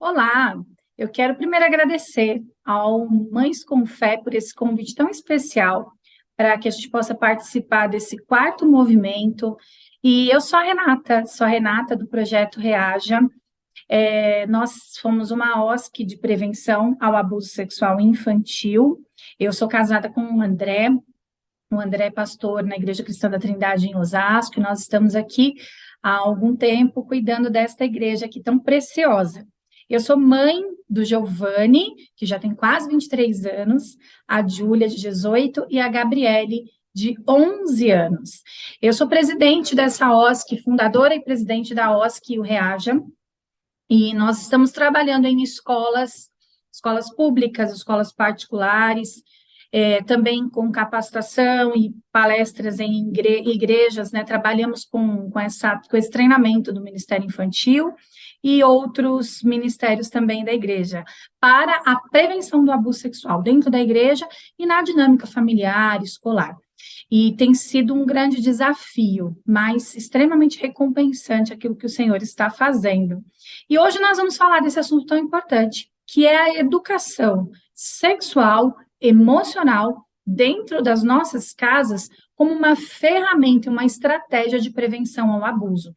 Olá, eu quero primeiro agradecer ao Mães com Fé por esse convite tão especial para que a gente possa participar desse quarto movimento. E eu sou a Renata do Projeto Reaja. Nós fomos uma OSC de prevenção ao abuso sexual infantil. Eu sou casada com o André é pastor na Igreja Cristã da Trindade em Osasco, e nós estamos aqui há algum tempo cuidando desta igreja aqui tão preciosa. Eu sou mãe do Giovanni, que já tem quase 23 anos, a Júlia, de 18, e a Gabriele, de 11 anos. Eu sou presidente dessa OSC, fundadora e presidente da OSC, o Reaja, e nós estamos trabalhando em escolas públicas, escolas particulares, também com capacitação e palestras em igrejas, né? Trabalhamos com esse treinamento do Ministério Infantil e outros ministérios também da igreja, para a prevenção do abuso sexual dentro da igreja e na dinâmica familiar, escolar. E tem sido um grande desafio, mas extremamente recompensante aquilo que o Senhor está fazendo. E hoje nós vamos falar desse assunto tão importante, que é a educação sexual, emocional, dentro das nossas casas, como uma ferramenta, uma estratégia de prevenção ao abuso.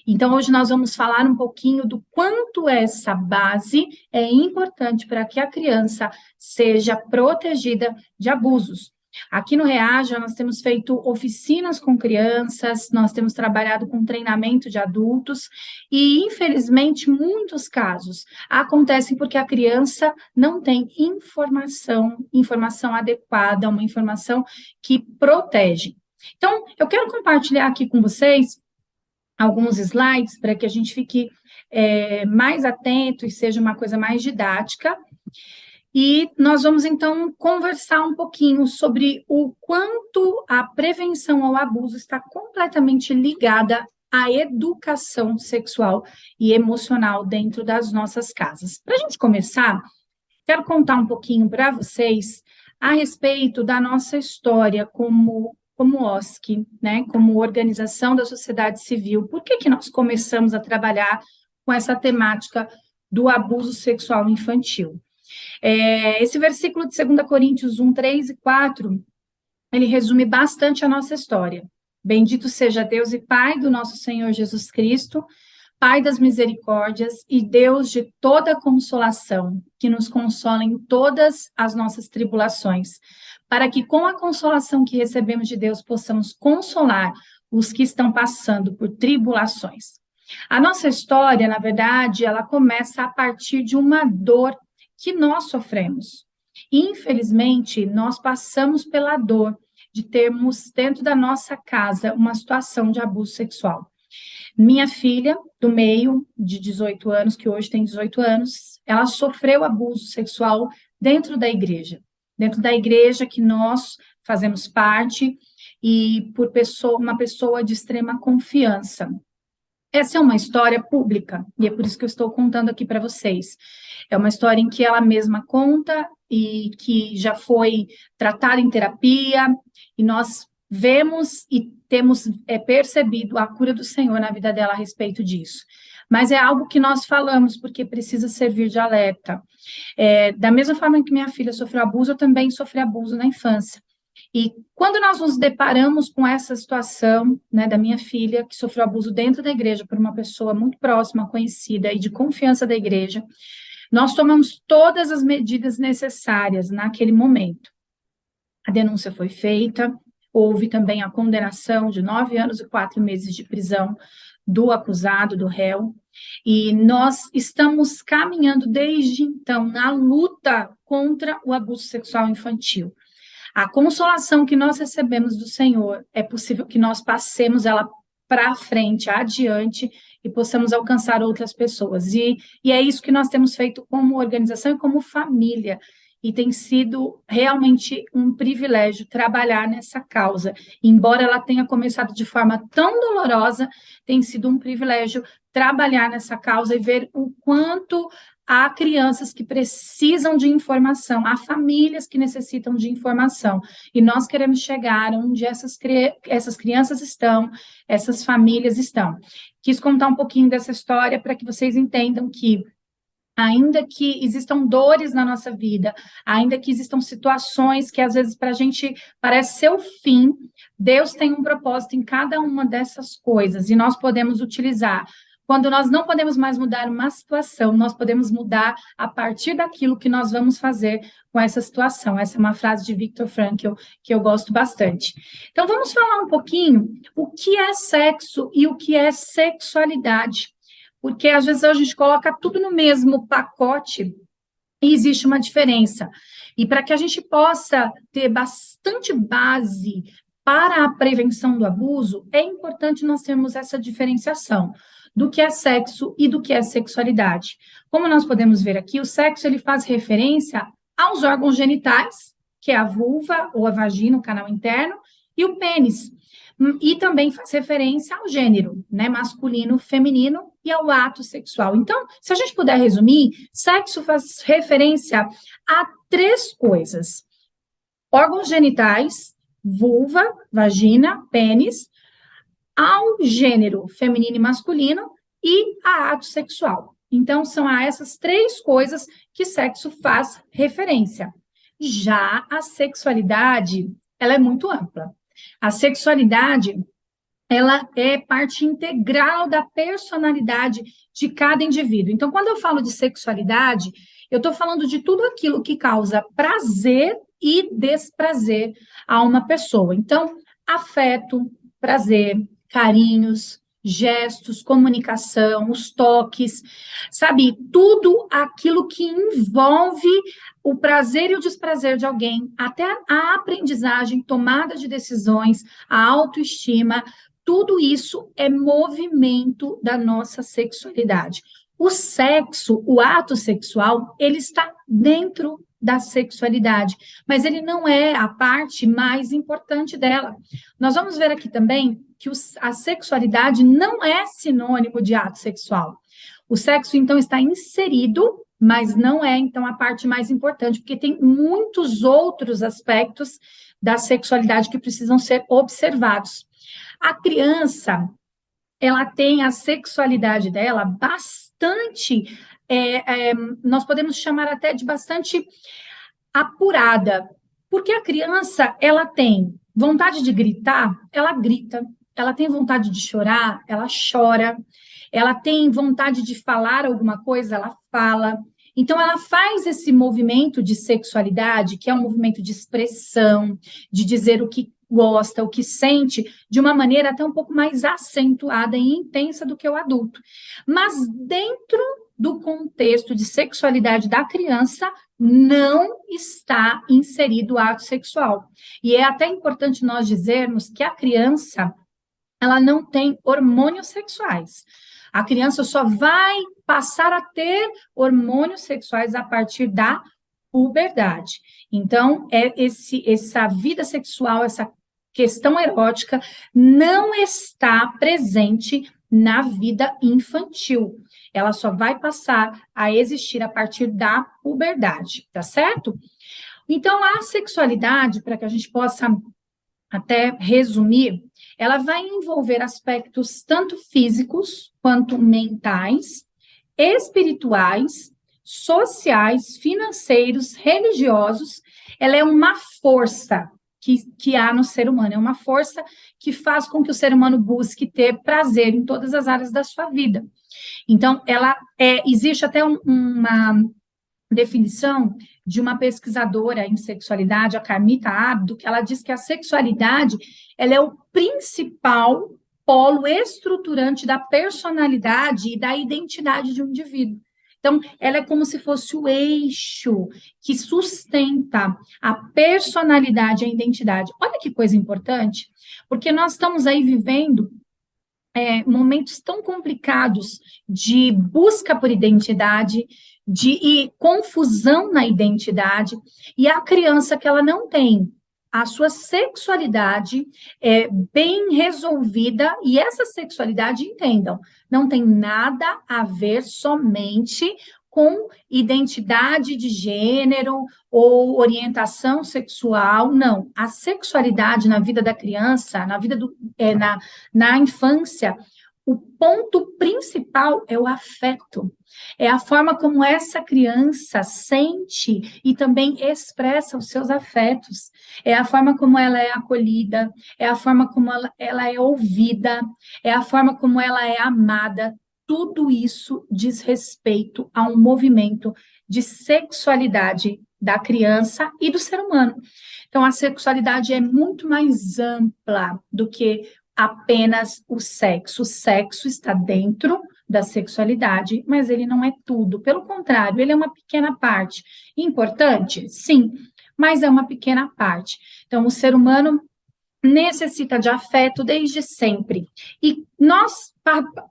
Então, hoje nós vamos falar um pouquinho do quanto essa base é importante para que a criança seja protegida de abusos. Aqui no Reaja, nós temos feito oficinas com crianças, nós temos trabalhado com treinamento de adultos, e, infelizmente, muitos casos acontecem porque a criança não tem informação adequada, uma informação que protege. Então, eu quero compartilhar aqui com vocês alguns slides para que a gente fique mais atento e seja uma coisa mais didática. E nós vamos, então, conversar um pouquinho sobre o quanto a prevenção ao abuso está completamente ligada à educação sexual e emocional dentro das nossas casas. Para a gente começar, quero contar um pouquinho para vocês a respeito da nossa história como OSC, né, como organização da sociedade civil. Por que nós começamos a trabalhar com essa temática do abuso sexual infantil? Esse versículo de 2 Coríntios 1, 3 e 4, ele resume bastante a nossa história. Bendito seja Deus e Pai do nosso Senhor Jesus Cristo, Pai das misericórdias e Deus de toda consolação, que nos consola em todas as nossas tribulações, para que com a consolação que recebemos de Deus possamos consolar os que estão passando por tribulações. A nossa história, na verdade, ela começa a partir de uma dor que nós sofremos. Infelizmente, nós passamos pela dor de termos dentro da nossa casa uma situação de abuso sexual. Minha filha, do meio, de 18 anos, que hoje tem 18 anos, ela sofreu abuso sexual dentro da igreja que nós fazemos parte, e por uma pessoa de extrema confiança. Essa é uma história pública, e é por isso que eu estou contando aqui para vocês. É uma história em que ela mesma conta e que já foi tratada em terapia, e nós vemos e temos percebido a cura do Senhor na vida dela a respeito disso. Mas é algo que nós falamos porque precisa servir de alerta. Da mesma forma que minha filha sofreu abuso, eu também sofri abuso na infância. E quando nós nos deparamos com essa situação, né, da minha filha, que sofreu abuso dentro da igreja por uma pessoa muito próxima, conhecida e de confiança da igreja, nós tomamos todas as medidas necessárias naquele momento. A denúncia foi feita, houve também a condenação de 9 anos e 4 meses de prisão do acusado, do réu, e nós estamos caminhando desde então na luta contra o abuso sexual infantil. A consolação que nós recebemos do Senhor, é possível que nós passemos ela para frente, adiante, e possamos alcançar outras pessoas. E é isso que nós temos feito como organização e como família. E tem sido realmente um privilégio trabalhar nessa causa. Embora ela tenha começado de forma tão dolorosa, tem sido um privilégio trabalhar nessa causa e ver o quanto há crianças que precisam de informação, há famílias que necessitam de informação, e nós queremos chegar onde essas crianças estão, essas famílias estão. Quis contar um pouquinho dessa história para que vocês entendam que ainda que existam dores na nossa vida, ainda que existam situações que às vezes para a gente parece ser o fim, Deus tem um propósito em cada uma dessas coisas e nós podemos utilizar. Quando nós não podemos mais mudar uma situação, nós podemos mudar a partir daquilo que nós vamos fazer com essa situação. Essa é uma frase de Viktor Frankl que eu gosto bastante. Então, vamos falar um pouquinho o que é sexo e o que é sexualidade. Porque às vezes a gente coloca tudo no mesmo pacote e existe uma diferença. E para que a gente possa ter bastante base para a prevenção do abuso, é importante nós termos essa diferenciação do que é sexo e do que é sexualidade. Como nós podemos ver aqui, o sexo ele faz referência aos órgãos genitais, que é a vulva ou a vagina, o canal interno, e o pênis. E também faz referência ao gênero, né, masculino, feminino e ao ato sexual. Então, se a gente puder resumir, sexo faz referência a 3 coisas: órgãos genitais, vulva, vagina, pênis, ao gênero feminino e masculino e a ato sexual. Então, são a essas 3 coisas que sexo faz referência. Já a sexualidade, ela é muito ampla. A sexualidade, ela é parte integral da personalidade de cada indivíduo. Então, quando eu falo de sexualidade, eu estou falando de tudo aquilo que causa prazer e desprazer a uma pessoa. Então, afeto, prazer, carinhos, gestos, comunicação, os toques, sabe? Tudo aquilo que envolve o prazer e o desprazer de alguém, até a aprendizagem, tomada de decisões, a autoestima, tudo isso é movimento da nossa sexualidade. O sexo, o ato sexual, ele está dentro da sexualidade, mas ele não é a parte mais importante dela. Nós vamos ver aqui também que a sexualidade não é sinônimo de ato sexual. O sexo, então, está inserido, mas não é, então, a parte mais importante, porque tem muitos outros aspectos da sexualidade que precisam ser observados. A criança, ela tem a sexualidade dela bastante, nós podemos chamar até de bastante apurada, porque a criança, ela tem vontade de gritar, ela grita, ela tem vontade de chorar, ela chora, ela tem vontade de falar alguma coisa, ela fala. Então, ela faz esse movimento de sexualidade, que é um movimento de expressão, de dizer o que gosta, o que sente, de uma maneira até um pouco mais acentuada e intensa do que o adulto. Mas dentro do contexto de sexualidade da criança, não está inserido o ato sexual. E é até importante nós dizermos que a criança, ela não tem hormônios sexuais. A criança só vai passar a ter hormônios sexuais a partir da puberdade. Então, essa vida sexual, essa questão erótica não está presente na vida infantil. Ela só vai passar a existir a partir da puberdade, tá certo? Então, a sexualidade, para que a gente possa até resumir, ela vai envolver aspectos tanto físicos quanto mentais, espirituais, sociais, financeiros, religiosos. Ela é uma força que há no ser humano, é uma força que faz com que o ser humano busque ter prazer em todas as áreas da sua vida. Então, existe até uma definição de uma pesquisadora em sexualidade, a Carmita Abdo, que ela diz que a sexualidade, ela é o principal polo estruturante da personalidade e da identidade de um indivíduo. Então, ela é como se fosse o eixo que sustenta a personalidade e a identidade. Olha que coisa importante, porque nós estamos aí vivendo momentos tão complicados de busca por identidade, de confusão na identidade, e a criança que ela não tem a sua sexualidade bem resolvida, e essa sexualidade, entendam, não tem nada a ver somente com identidade de gênero ou orientação sexual, não. A sexualidade na vida da criança, na vida na infância, o ponto principal é o afeto. É a forma como essa criança sente e também expressa os seus afetos. É a forma como ela é acolhida, é a forma como ela é ouvida, é a forma como ela é amada. Tudo isso diz respeito a um movimento de sexualidade da criança e do ser humano. Então, a sexualidade é muito mais ampla do que apenas o sexo. O sexo está dentro da sexualidade, mas ele não é tudo. Pelo contrário, ele é uma pequena parte. Importante? Sim, mas é uma pequena parte. Então, o ser humano necessita de afeto desde sempre. E nós,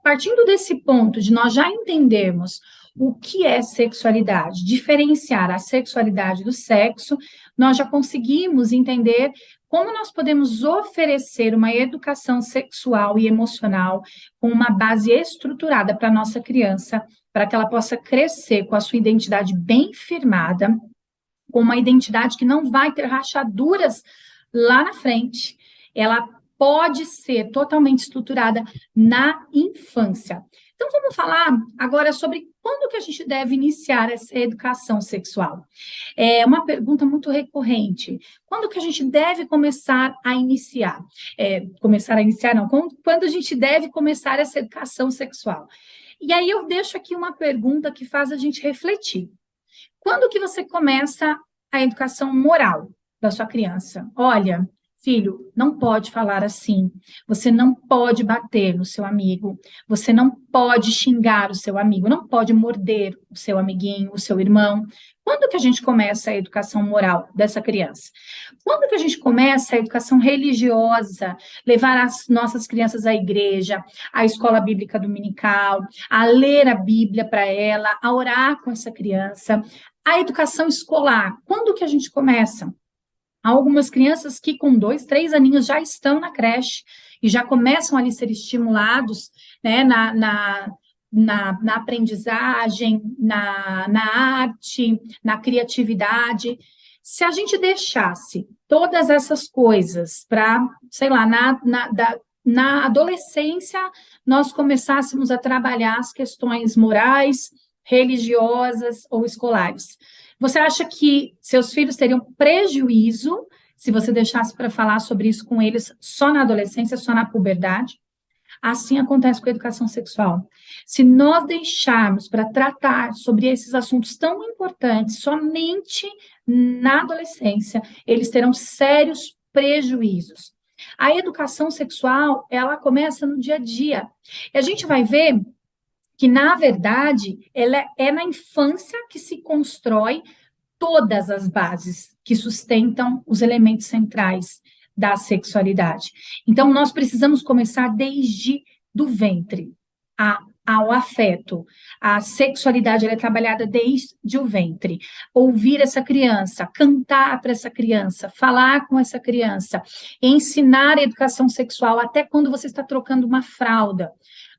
partindo desse ponto de nós já entendermos o que é sexualidade, diferenciar a sexualidade do sexo, nós já conseguimos entender como nós podemos oferecer uma educação sexual e emocional com uma base estruturada para a nossa criança, para que ela possa crescer com a sua identidade bem firmada, com uma identidade que não vai ter rachaduras lá na frente. Ela pode ser totalmente estruturada na infância. Então, vamos falar agora sobre quando que a gente deve iniciar essa educação sexual. É uma pergunta muito recorrente. Quando que a gente deve começar a iniciar? Começar a iniciar, não. Quando a gente deve começar essa educação sexual? E aí eu deixo aqui uma pergunta que faz a gente refletir. Quando que você começa a educação moral da sua criança? Olha, filho, não pode falar assim. Você não pode bater no seu amigo. Você não pode xingar o seu amigo. Não pode morder o seu amiguinho, o seu irmão. Quando que a gente começa a educação moral dessa criança? Quando que a gente começa a educação religiosa, levar as nossas crianças à igreja, à escola bíblica dominical, a ler a Bíblia para ela, a orar com essa criança? A educação escolar, quando que a gente começa? Há algumas crianças que com 2, 3 aninhos já estão na creche e já começam ali a ser estimulados, né, na aprendizagem, na arte, na criatividade. Se a gente deixasse todas essas coisas para, sei lá, na adolescência, nós começássemos a trabalhar as questões morais, religiosas ou escolares. Você acha que seus filhos teriam prejuízo se você deixasse para falar sobre isso com eles só na adolescência, só na puberdade? Assim acontece com a educação sexual. Se nós deixarmos para tratar sobre esses assuntos tão importantes somente na adolescência, eles terão sérios prejuízos. A educação sexual, ela começa no dia a dia. E a gente vai ver que, na verdade, ela é na infância que se constrói todas as bases que sustentam os elementos centrais da sexualidade. Então, nós precisamos começar desde do ventre ao afeto. A sexualidade ela é trabalhada desde o ventre. Ouvir essa criança, cantar para essa criança, falar com essa criança, ensinar a educação sexual até quando você está trocando uma fralda.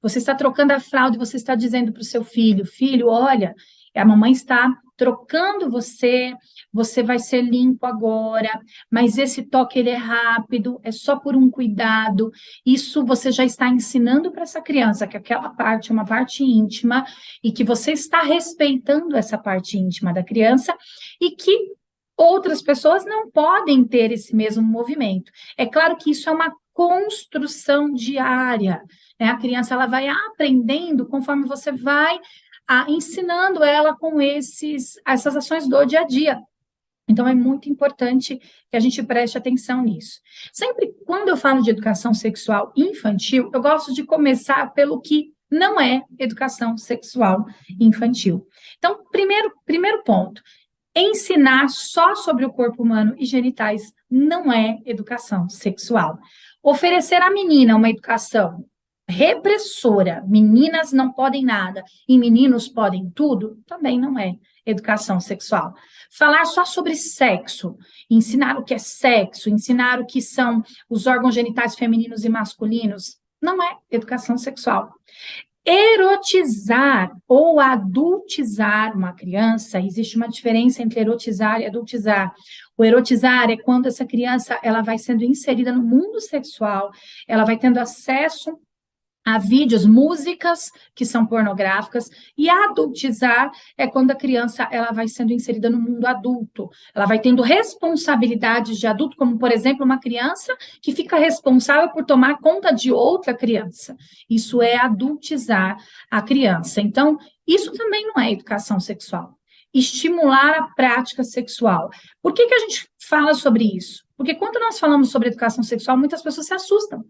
Você está trocando a fralda e você está dizendo para o seu filho, filho, olha, a mamãe está trocando você, você vai ser limpo agora, mas esse toque ele é rápido, é só por um cuidado. Isso você já está ensinando para essa criança que aquela parte é uma parte íntima e que você está respeitando essa parte íntima da criança e que outras pessoas não podem ter esse mesmo movimento. É claro que isso é uma construção diária, né? A criança ela vai aprendendo conforme você vai ensinando ela com essas ações do dia a dia. Então, é muito importante que a gente preste atenção nisso. Sempre quando eu falo de educação sexual infantil, eu gosto de começar pelo que não é educação sexual infantil. Então, primeiro ponto, ensinar só sobre o corpo humano e genitais não é educação sexual. Oferecer à menina uma educação repressora, meninas não podem nada e meninos podem tudo, também não é educação sexual. Falar só sobre sexo, ensinar o que é sexo, ensinar o que são os órgãos genitais femininos e masculinos, não é educação sexual. Erotizar ou adultizar uma criança, existe uma diferença entre erotizar e adultizar. O erotizar é quando essa criança ela vai sendo inserida no mundo sexual, ela vai tendo acesso Há vídeos, músicas que são pornográficas, e adultizar é quando a criança ela vai sendo inserida no mundo adulto, ela vai tendo responsabilidades de adulto, como, por exemplo, uma criança que fica responsável por tomar conta de outra criança. Isso é adultizar a criança. Então, isso também não é educação sexual. Estimular a prática sexual. Por que que a gente fala sobre isso? Porque quando nós falamos sobre educação sexual, muitas pessoas se assustam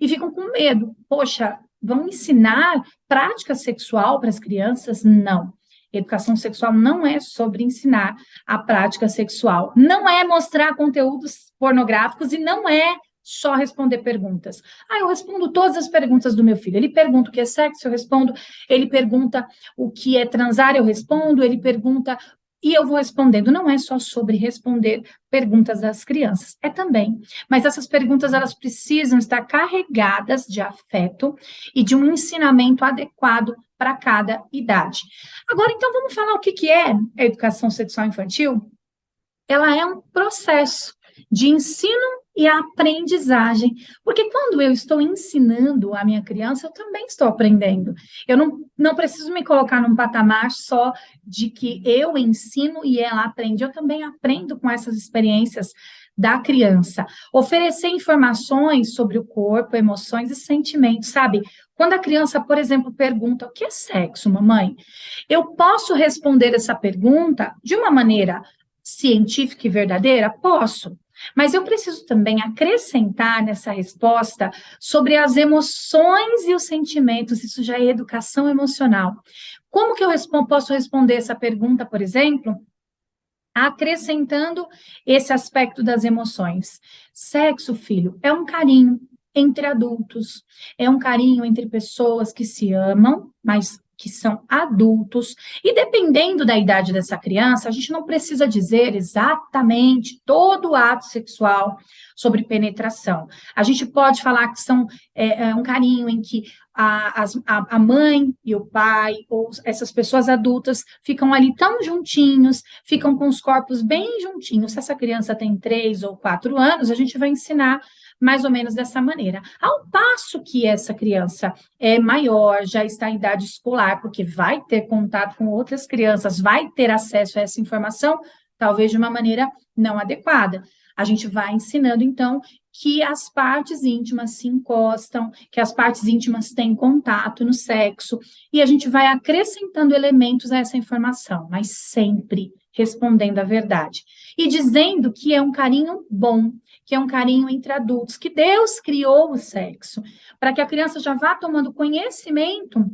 e ficam com medo. Poxa, vão ensinar prática sexual para as crianças? Não. Educação sexual não é sobre ensinar a prática sexual. Não é mostrar conteúdos pornográficos e não é só responder perguntas. Ah, eu respondo todas as perguntas do meu filho. Ele pergunta o que é sexo, eu respondo. Ele pergunta o que é transar, eu respondo. Ele pergunta e eu vou respondendo. Não é só sobre responder perguntas das crianças, é também. Mas essas perguntas, elas precisam estar carregadas de afeto e de um ensinamento adequado para cada idade. Agora, então, vamos falar o que que é a educação sexual infantil? Ela é um processo de ensino e aprendizagem, porque quando eu estou ensinando a minha criança, eu também estou aprendendo. Eu não preciso me colocar num patamar só de que eu ensino e ela aprende, eu também aprendo com essas experiências da criança. Oferecer informações sobre o corpo, emoções e sentimentos, sabe? Quando a criança, por exemplo, pergunta: o que é sexo, mamãe? Eu posso responder essa pergunta de uma maneira científica e verdadeira? Posso. Mas eu preciso também acrescentar nessa resposta sobre as emoções e os sentimentos, isso já é educação emocional. Como que eu posso responder essa pergunta, por exemplo? Acrescentando esse aspecto das emoções. Sexo, filho, é um carinho entre adultos, é um carinho entre pessoas que se amam, mas que são adultos, e dependendo da idade dessa criança, a gente não precisa dizer exatamente todo o ato sexual sobre penetração. A gente pode falar que são um carinho em que a mãe e o pai, ou essas pessoas adultas, ficam ali tão juntinhos, ficam com os corpos bem juntinhos. Se essa criança tem 3 ou 4 anos, a gente vai ensinar mais ou menos dessa maneira. Ao passo que essa criança é maior, já está em idade escolar, porque vai ter contato com outras crianças, vai ter acesso a essa informação, talvez de uma maneira não adequada. A gente vai ensinando, então, que as partes íntimas se encostam, que as partes íntimas têm contato no sexo, e a gente vai acrescentando elementos a essa informação, mas sempre respondendo a verdade. E dizendo que é um carinho bom, que é um carinho entre adultos, que Deus criou o sexo, para que a criança já vá tomando conhecimento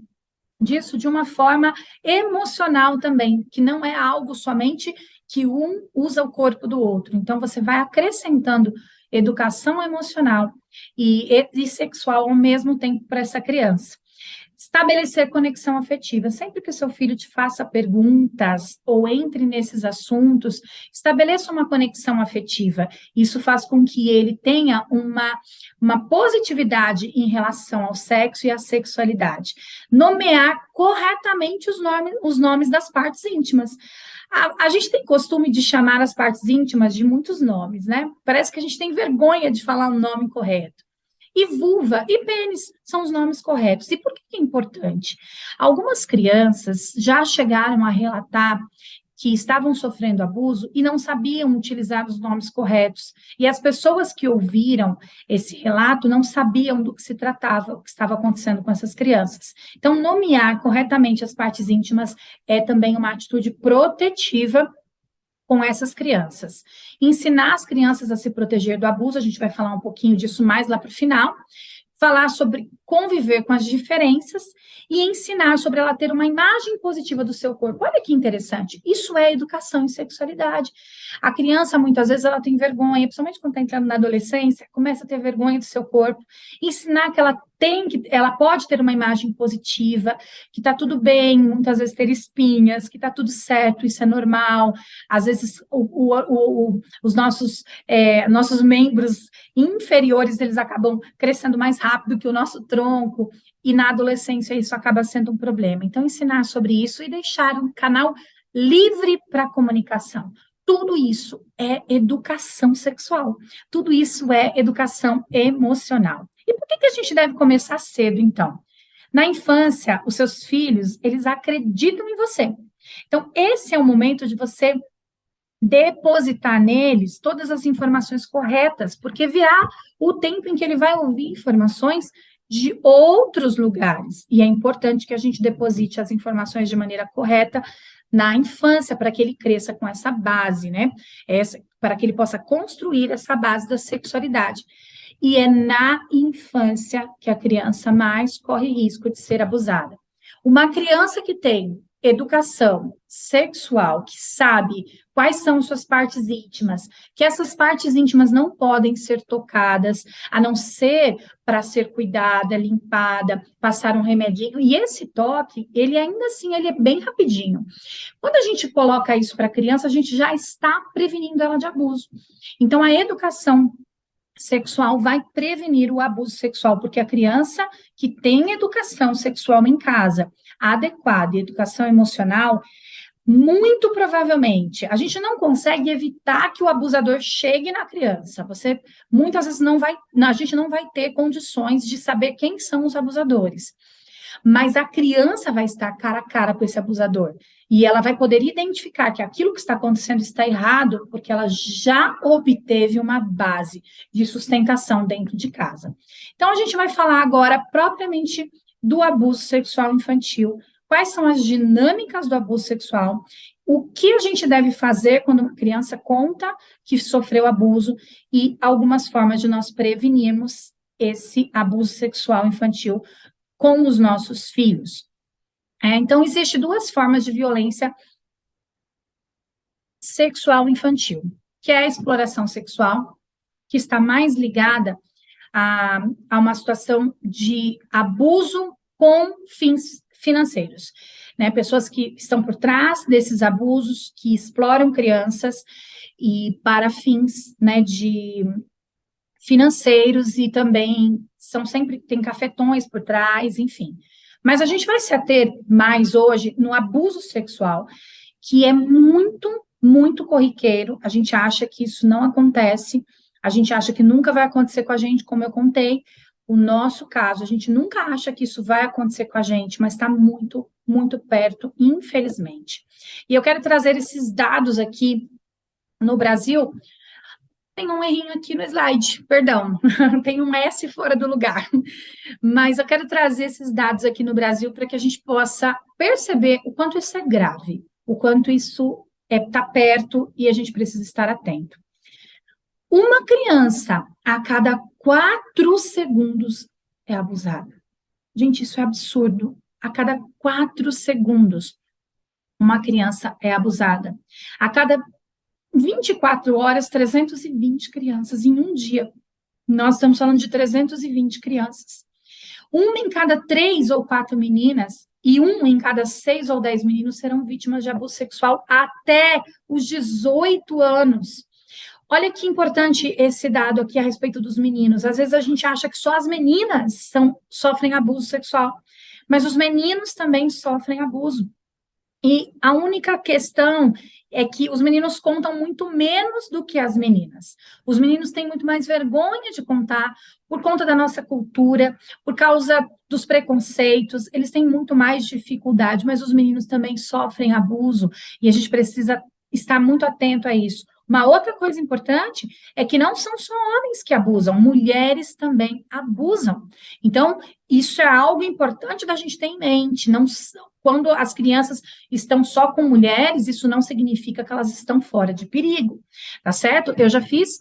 disso de uma forma emocional também, que não é algo somente que um usa o corpo do outro. Então, você vai acrescentando educação emocional e sexual ao mesmo tempo para essa criança. Estabelecer conexão afetiva. Sempre que o seu filho te faça perguntas ou entre nesses assuntos, estabeleça uma conexão afetiva. Isso faz com que ele tenha uma positividade em relação ao sexo e à sexualidade. Nomear corretamente os nomes das partes íntimas. A gente tem costume de chamar as partes íntimas de muitos nomes, né? Parece que a gente tem vergonha de falar um nome correto. E vulva e pênis são os nomes corretos. E por que é importante? Algumas crianças já chegaram a relatar que estavam sofrendo abuso e não sabiam utilizar os nomes corretos. E as pessoas que ouviram esse relato não sabiam do que se tratava, o que estava acontecendo com essas crianças. Então, nomear corretamente as partes íntimas é também uma atitude protetiva com essas crianças. Ensinar as crianças a se proteger do abuso, a gente vai falar um pouquinho disso mais lá para o final. Falar sobre conviver com as diferenças e ensinar sobre ela ter uma imagem positiva do seu corpo. Olha que interessante. Isso é educação em sexualidade. A criança, muitas vezes, ela tem vergonha, principalmente quando está entrando na adolescência, começa a ter vergonha do seu corpo. Ensinar que ela pode ter uma imagem positiva, que está tudo bem, muitas vezes ter espinhas, que está tudo certo, isso é normal. Às vezes, os nossos membros inferiores, eles acabam crescendo mais rápido que o nosso tronco, e na adolescência isso acaba sendo um problema. Então, ensinar sobre isso e deixar um canal livre para comunicação. Tudo isso é educação sexual, tudo isso é educação emocional. E por que a gente deve começar cedo, então? Na infância, os seus filhos, eles acreditam em você. Então, esse é o momento de você depositar neles todas as informações corretas, porque virá o tempo em que ele vai ouvir informações de outros lugares. E é importante que a gente deposite as informações de maneira correta na infância, para que ele cresça com essa base, né? Para que ele possa construir essa base da sexualidade. E é na infância que a criança mais corre risco de ser abusada. Uma criança que tem educação sexual, que sabe quais são suas partes íntimas, que essas partes íntimas não podem ser tocadas, a não ser para ser cuidada, limpada, passar um remedinho, e esse toque, ele ainda assim, ele é bem rapidinho. Quando a gente coloca isso para a criança, a gente já está prevenindo ela de abuso. Então, a educação sexual vai prevenir o abuso sexual, porque a criança que tem educação sexual em casa adequada e educação emocional, muito provavelmente, a gente não consegue evitar que o abusador chegue na criança. Você muitas vezes a gente não vai ter condições de saber quem são os abusadores. Mas a criança vai estar cara a cara com esse abusador. E ela vai poder identificar que aquilo que está acontecendo está errado, porque ela já obteve uma base de sustentação dentro de casa. Então, a gente vai falar agora propriamente do abuso sexual infantil. Quais são as dinâmicas do abuso sexual? O que a gente deve fazer quando uma criança conta que sofreu abuso e algumas formas de nós prevenirmos esse abuso sexual infantil com os nossos filhos. Então, existem duas formas de violência sexual infantil, que é a exploração sexual, que está mais ligada a uma situação de abuso com fins financeiros, né? Pessoas que estão por trás desses abusos, que exploram crianças e para fins, né, de financeiros e também tem cafetões por trás, enfim. Mas a gente vai se ater mais hoje no abuso sexual, que é muito, muito corriqueiro. A gente acha que isso não acontece, a gente acha que nunca vai acontecer com a gente, como eu contei, o nosso caso, a gente nunca acha que isso vai acontecer com a gente, mas está muito, muito perto, infelizmente. E eu quero trazer esses dados aqui no Brasil. Tem um errinho aqui no slide, perdão, tem um S fora do lugar. Mas eu quero trazer esses dados aqui no Brasil para que a gente possa perceber o quanto isso é grave, o quanto isso está perto e a gente precisa estar atento. Uma criança a cada 4 segundos é abusada. Gente, isso é absurdo. A cada 4 segundos, uma criança é abusada. A cada 24 horas, 320 crianças em um dia. Nós estamos falando de 320 crianças. Uma em cada 3 ou 4 meninas e um em cada 6 ou 10 meninos serão vítimas de abuso sexual até os 18 anos. Olha que importante esse dado aqui a respeito dos meninos. Às vezes a gente acha que só as meninas sofrem abuso sexual, mas os meninos também sofrem abuso. E a única questão é que os meninos contam muito menos do que as meninas. Os meninos têm muito mais vergonha de contar por conta da nossa cultura, por causa dos preconceitos, eles têm muito mais dificuldade, mas os meninos também sofrem abuso e a gente precisa estar muito atento a isso. Uma outra coisa importante é que não são só homens que abusam, mulheres também abusam. Então, isso é algo importante da gente ter em mente. Não, quando as crianças estão só com mulheres, isso não significa que elas estão fora de perigo, tá certo? Eu já fiz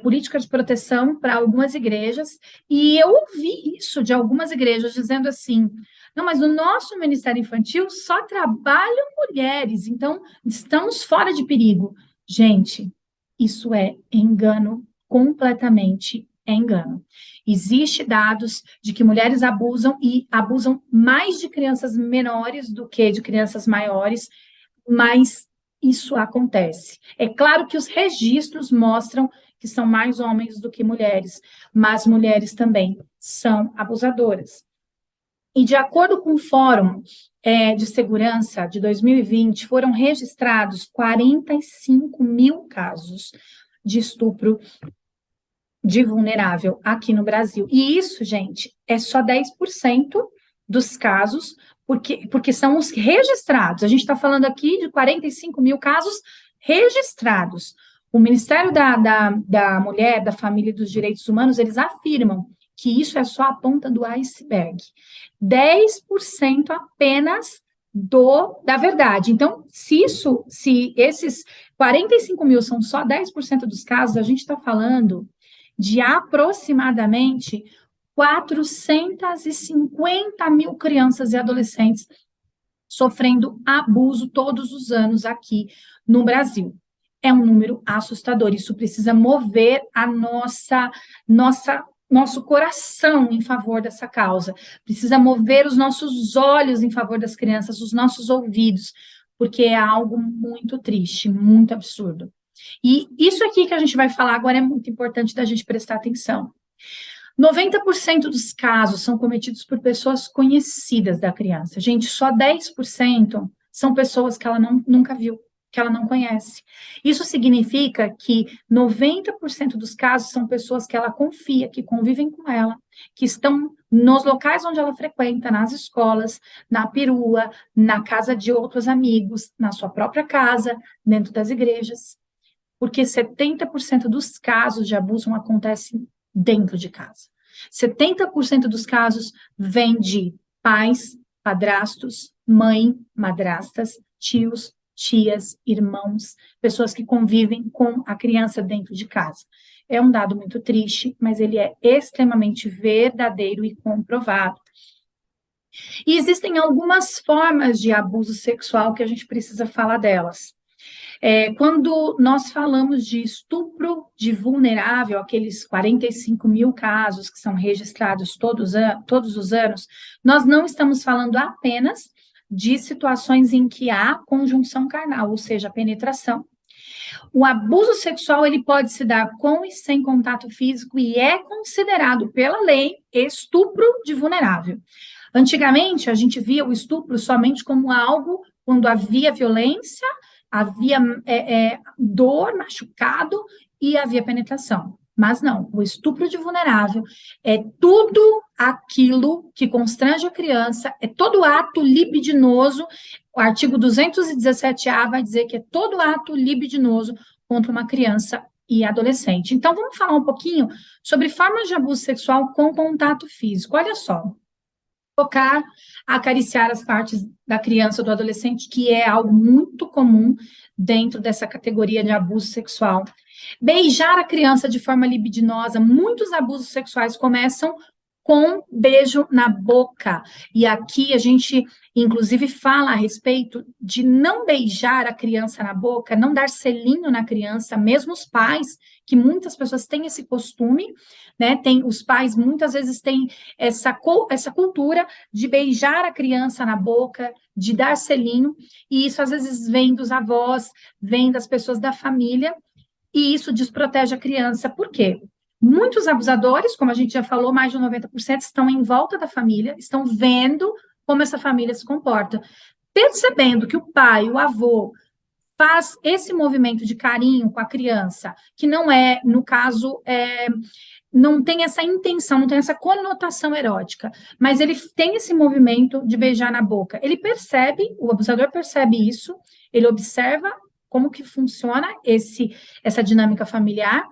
política de proteção para algumas igrejas e eu ouvi isso de algumas igrejas dizendo assim: não, mas no nosso Ministério Infantil só trabalham mulheres, então estamos fora de perigo. Gente, isso é engano, completamente engano. Existem dados de que mulheres abusam e abusam mais de crianças menores do que de crianças maiores, mas isso acontece. É claro que os registros mostram que são mais homens do que mulheres, mas mulheres também são abusadoras. E de acordo com o Fórum de Segurança de 2020, foram registrados 45 mil casos de estupro de vulnerável aqui no Brasil. E isso, gente, é só 10% dos casos, porque são os registrados. A gente está falando aqui de 45 mil casos registrados. O Ministério da Mulher, da Família e dos Direitos Humanos, eles afirmam que isso é só a ponta do iceberg. 10% apenas da verdade. Então, se esses 45 mil são só 10% dos casos, a gente está falando de aproximadamente 450 mil crianças e adolescentes sofrendo abuso todos os anos aqui no Brasil. É um número assustador. Isso precisa mover a nosso coração em favor dessa causa. Precisa mover os nossos olhos em favor das crianças, os nossos ouvidos, porque é algo muito triste, muito absurdo. E isso aqui que a gente vai falar agora é muito importante da gente prestar atenção. 90% dos casos são cometidos por pessoas conhecidas da criança. Gente, só 10% são pessoas que ela nunca viu, que ela não conhece. Isso significa que 90% dos casos são pessoas que ela confia, que convivem com ela, que estão nos locais onde ela frequenta, nas escolas, na perua, na casa de outros amigos, na sua própria casa, dentro das igrejas. Porque 70% dos casos de abuso acontecem dentro de casa. 70% dos casos vêm de pais, padrastos, mãe, madrastas, tios, tias, irmãos, pessoas que convivem com a criança dentro de casa. É um dado muito triste, mas ele é extremamente verdadeiro e comprovado. E existem algumas formas de abuso sexual que a gente precisa falar delas. Quando nós falamos de estupro de vulnerável, aqueles 45 mil casos que são registrados todos os anos, nós não estamos falando apenas de situações em que há conjunção carnal, ou seja, penetração. O abuso sexual, ele pode se dar com e sem contato físico e é considerado pela lei estupro de vulnerável. Antigamente, a gente via o estupro somente como algo quando havia violência, havia dor, machucado e havia penetração. Mas não, o estupro de vulnerável é tudo aquilo que constrange a criança, é todo ato libidinoso. O artigo 217A vai dizer que é todo ato libidinoso contra uma criança e adolescente. Então, vamos falar um pouquinho sobre formas de abuso sexual com contato físico. Olha só. Tocar, acariciar as partes da criança ou do adolescente, que é algo muito comum dentro dessa categoria de abuso sexual. Beijar a criança de forma libidinosa, muitos abusos sexuais começam com beijo na boca. E aqui a gente, inclusive, fala a respeito de não beijar a criança na boca, não dar selinho na criança, mesmo os pais, que muitas pessoas têm esse costume, né? Os pais muitas vezes têm essa cultura de beijar a criança na boca, de dar selinho, e isso às vezes vem dos avós, vem das pessoas da família, e isso desprotege a criança. Por quê? Muitos abusadores, como a gente já falou, mais de 90% estão em volta da família, estão vendo como essa família se comporta. Percebendo que o pai, o avô, faz esse movimento de carinho com a criança, que não é, no caso, não tem essa intenção, não tem essa conotação erótica, mas ele tem esse movimento de beijar na boca. Ele percebe, o abusador percebe isso, ele observa como que funciona essa dinâmica familiar,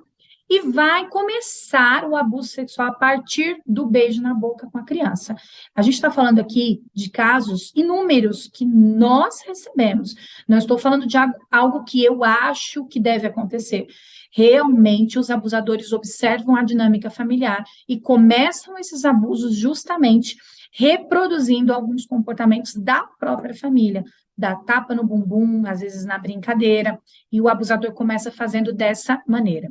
e vai começar o abuso sexual a partir do beijo na boca com a criança. A gente está falando aqui de casos inúmeros que nós recebemos. Não estou falando de algo que eu acho que deve acontecer. Realmente, os abusadores observam a dinâmica familiar e começam esses abusos justamente reproduzindo alguns comportamentos da própria família, da tapa no bumbum, às vezes na brincadeira, e o abusador começa fazendo dessa maneira.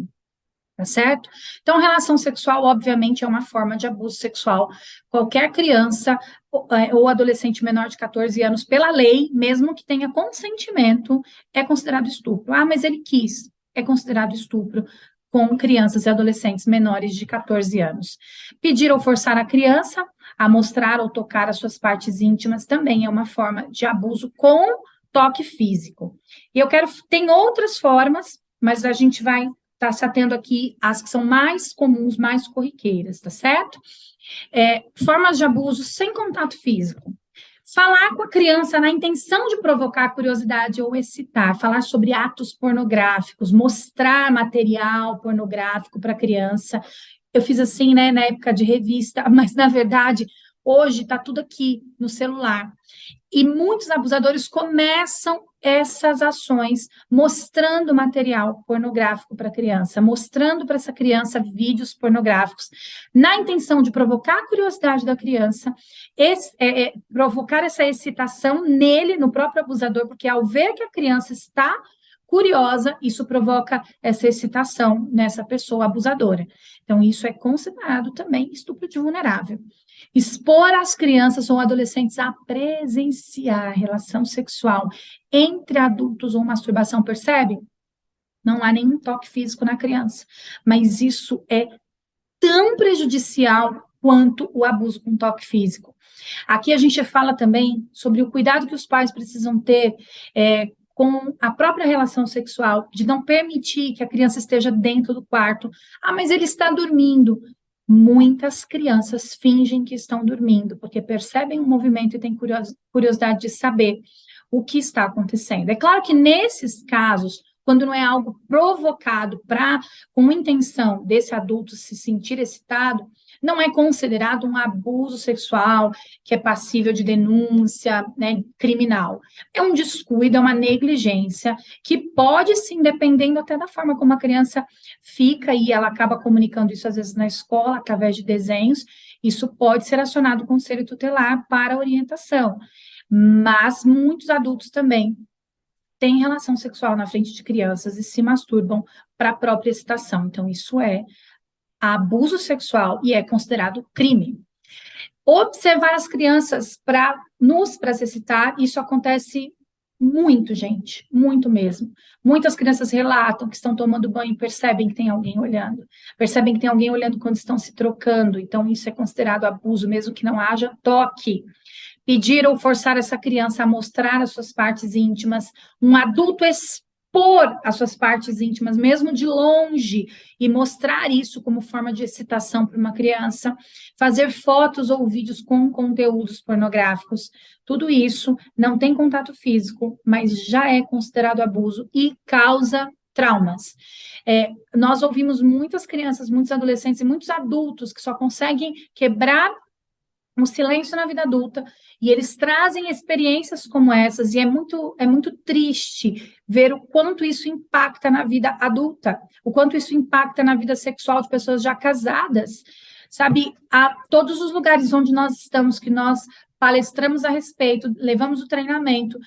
Tá certo? Então, relação sexual, obviamente, é uma forma de abuso sexual. Qualquer criança ou adolescente menor de 14 anos, pela lei, mesmo que tenha consentimento, é considerado estupro. Ah, mas ele quis. É considerado estupro com crianças e adolescentes menores de 14 anos. Pedir ou forçar a criança a mostrar ou tocar as suas partes íntimas também é uma forma de abuso com toque físico. E tem outras formas, mas a gente vai tá se atendo aqui às que são mais comuns, mais corriqueiras, tá certo? Formas de abuso sem contato físico. Falar com a criança na intenção de provocar curiosidade ou excitar, falar sobre atos pornográficos, mostrar material pornográfico para a criança. Eu fiz assim, né, na época de revista, mas na verdade, hoje está tudo aqui no celular. E muitos abusadores começam essas ações mostrando material pornográfico para a criança, mostrando para essa criança vídeos pornográficos, na intenção de provocar a curiosidade da criança, provocar essa excitação nele, no próprio abusador, porque ao ver que a criança está curiosa, isso provoca essa excitação nessa pessoa abusadora. Então, isso é considerado também estupro de vulnerável. Expor as crianças ou adolescentes a presenciar relação sexual entre adultos ou masturbação, percebe? Não há nenhum toque físico na criança, mas isso é tão prejudicial quanto o abuso com toque físico. Aqui a gente fala também sobre o cuidado que os pais precisam ter com a própria relação sexual, de não permitir que a criança esteja dentro do quarto. Ah, mas ele está dormindo. Muitas crianças fingem que estão dormindo, porque percebem o movimento e têm curiosidade de saber o que está acontecendo. É claro que nesses casos, quando não é algo provocado com intenção desse adulto se sentir excitado, não é considerado um abuso sexual que é passível de denúncia, né, criminal. É um descuido, é uma negligência que pode, sim, dependendo até da forma como a criança fica, e ela acaba comunicando isso às vezes na escola, através de desenhos, isso pode ser acionado o conselho tutelar para orientação. Mas muitos adultos também têm relação sexual na frente de crianças e se masturbam para a própria excitação. Então, isso é abuso sexual e é considerado crime. Observar as crianças para se excitar, isso acontece muito, gente, muito mesmo. Muitas crianças relatam que estão tomando banho e percebem que tem alguém olhando. Percebem que tem alguém olhando quando estão se trocando. Então, isso é considerado abuso, mesmo que não haja toque. Pedir ou forçar essa criança a mostrar as suas partes íntimas. Um adulto expor as suas partes íntimas, mesmo de longe, e mostrar isso como forma de excitação para uma criança, fazer fotos ou vídeos com conteúdos pornográficos, tudo isso não tem contato físico, mas já é considerado abuso e causa traumas. Nós ouvimos muitas crianças, muitos adolescentes e muitos adultos que só conseguem quebrar um silêncio na vida adulta, e eles trazem experiências como essas, e é muito triste ver o quanto isso impacta na vida adulta, o quanto isso impacta na vida sexual de pessoas já casadas, sabe? A todos os lugares onde nós estamos, que nós palestramos a respeito, levamos o treinamento,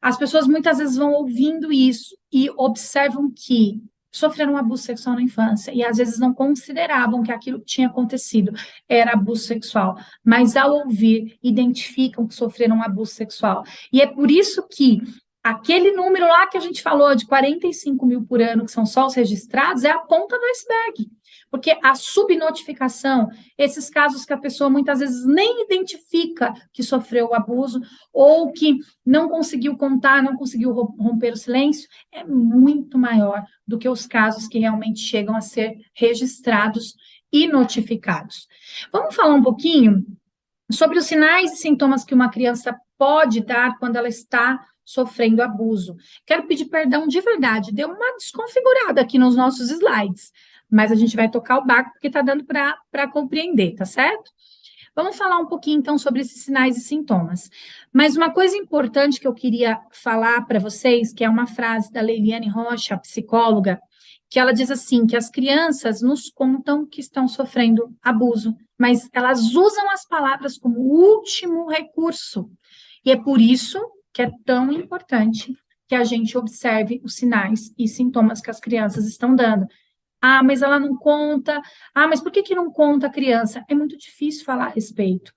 as pessoas muitas vezes vão ouvindo isso e observam que sofreram um abuso sexual na infância e às vezes não consideravam que aquilo que tinha acontecido era abuso sexual, mas ao ouvir, identificam que sofreram um abuso sexual. E é por isso que aquele número lá que a gente falou de 45 mil por ano, que são só os registrados, é a ponta do iceberg. Porque a subnotificação, esses casos que a pessoa muitas vezes nem identifica que sofreu o abuso, ou que não conseguiu contar, não conseguiu romper o silêncio, é muito maior do que os casos que realmente chegam a ser registrados e notificados. Vamos falar um pouquinho sobre os sinais e sintomas que uma criança pode dar quando ela está sofrendo abuso. Quero pedir perdão de verdade, deu uma desconfigurada aqui nos nossos slides, mas a gente vai tocar o barco porque está dando para compreender, tá certo? Vamos falar um pouquinho, então, sobre esses sinais e sintomas. Mas uma coisa importante que eu queria falar para vocês, que é uma frase da Leiliane Rocha, psicóloga, que ela diz assim, que as crianças nos contam que estão sofrendo abuso, mas elas usam as palavras como último recurso. E é por isso que é tão importante que a gente observe os sinais e sintomas que as crianças estão dando. Ah, mas ela não conta. Ah, mas por que não conta a criança? É muito difícil falar a respeito.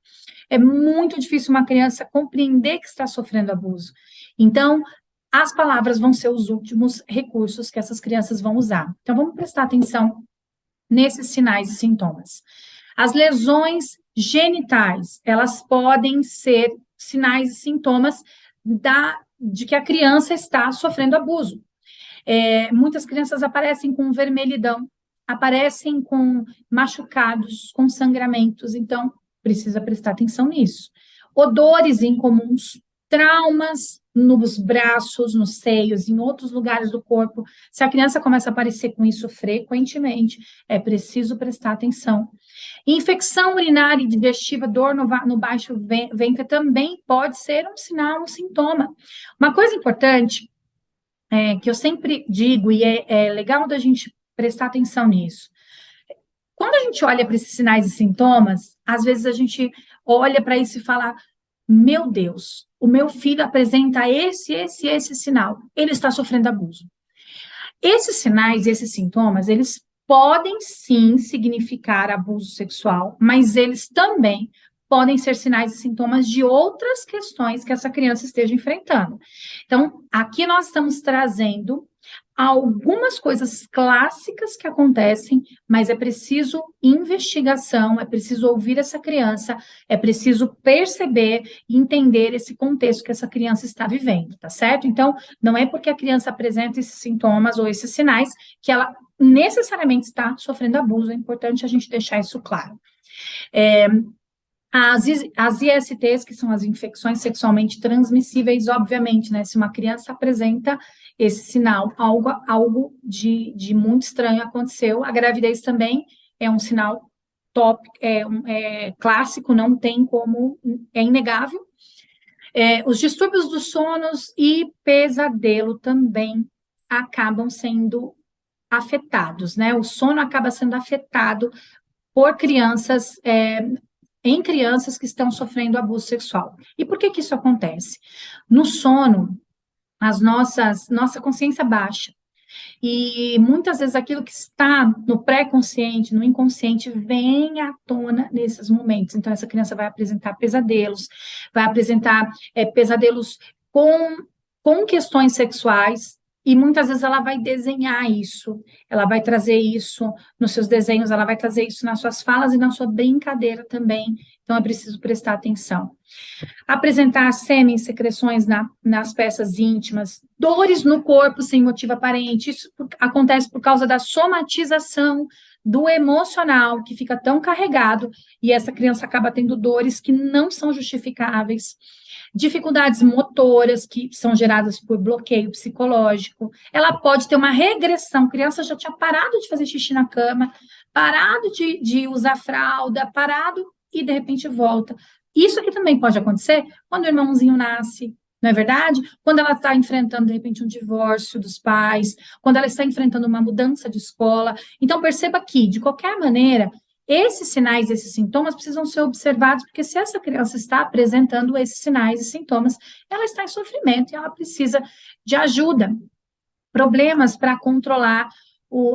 É muito difícil uma criança compreender que está sofrendo abuso. Então, as palavras vão ser os últimos recursos que essas crianças vão usar. Então, vamos prestar atenção nesses sinais e sintomas. As lesões genitais, elas podem ser sinais e sintomas de que a criança está sofrendo abuso. Muitas crianças aparecem com vermelhidão, aparecem com machucados, com sangramentos, então precisa prestar atenção nisso. Odores incomuns, traumas nos braços, nos seios, em outros lugares do corpo. Se a criança começa a aparecer com isso frequentemente, é preciso prestar atenção. Infecção urinária e digestiva, dor no baixo ventre também pode ser um sinal, um sintoma. Uma coisa importante que eu sempre digo, e é legal da gente prestar atenção nisso. Quando a gente olha para esses sinais e sintomas, às vezes a gente olha para isso e fala: meu Deus, o meu filho apresenta esse sinal, ele está sofrendo abuso. Esses sinais, esses sintomas, eles podem sim significar abuso sexual, mas eles também podem ser sinais e sintomas de outras questões que essa criança esteja enfrentando. Então, aqui nós estamos trazendo algumas coisas clássicas que acontecem, mas é preciso investigação, é preciso ouvir essa criança, é preciso perceber e entender esse contexto que essa criança está vivendo, tá certo? Então, não é porque a criança apresenta esses sintomas ou esses sinais que ela necessariamente está sofrendo abuso, é importante a gente deixar isso claro. As ISTs, que são as infecções sexualmente transmissíveis, obviamente, né? Se uma criança apresenta esse sinal, algo de muito estranho aconteceu. A gravidez também é um sinal top, clássico, não tem como, é inegável. Os distúrbios dos sonos e pesadelo também acabam sendo afetados, né? O sono acaba sendo afetado por crianças, em crianças que estão sofrendo abuso sexual. E por que que isso acontece? No sono, nossa consciência baixa. E muitas vezes aquilo que está no pré-consciente, no inconsciente, vem à tona nesses momentos. Então, essa criança vai apresentar pesadelos, vai apresentar pesadelos com questões sexuais, e muitas vezes ela vai desenhar isso, ela vai trazer isso nos seus desenhos, ela vai trazer isso nas suas falas e na sua brincadeira também. Então, é preciso prestar atenção. Apresentar sêmen, secreções nas peças íntimas, dores no corpo sem motivo aparente, isso acontece por causa da somatização do emocional, que fica tão carregado, e essa criança acaba tendo dores que não são justificáveis. Dificuldades motoras que são geradas por bloqueio psicológico. Ela pode ter uma regressão. A criança já tinha parado de fazer xixi na cama, parado de usar fralda, parado e de repente volta. Isso aqui também pode acontecer quando o irmãozinho nasce, não é verdade? Quando ela está enfrentando, de repente, um divórcio dos pais, quando ela está enfrentando uma mudança de escola. Então, perceba que, de qualquer maneira, esses sinais, esses sintomas precisam ser observados, porque se essa criança está apresentando esses sinais e sintomas, ela está em sofrimento e ela precisa de ajuda, problemas para controlar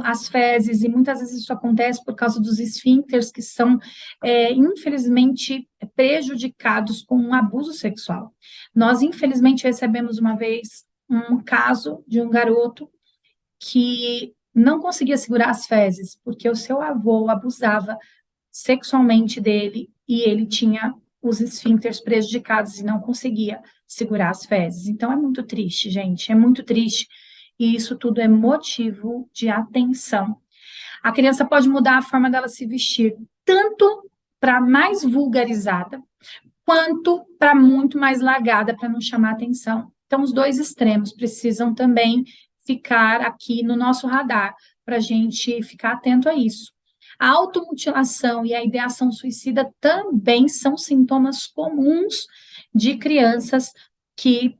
as fezes, e muitas vezes isso acontece por causa dos esfíncteres que são, infelizmente, prejudicados com um abuso sexual. Nós, infelizmente, recebemos uma vez um caso de um garoto que não conseguia segurar as fezes, porque o seu avô abusava sexualmente dele e ele tinha os esfíncteres prejudicados e não conseguia segurar as fezes. Então, é muito triste, gente, é muito triste. E isso tudo é motivo de atenção. A criança pode mudar a forma dela se vestir, tanto para mais vulgarizada, quanto para muito mais largada, para não chamar atenção. Então, os dois extremos precisam também ficar aqui no nosso radar, para a gente ficar atento a isso. A automutilação e a ideação suicida também são sintomas comuns de crianças que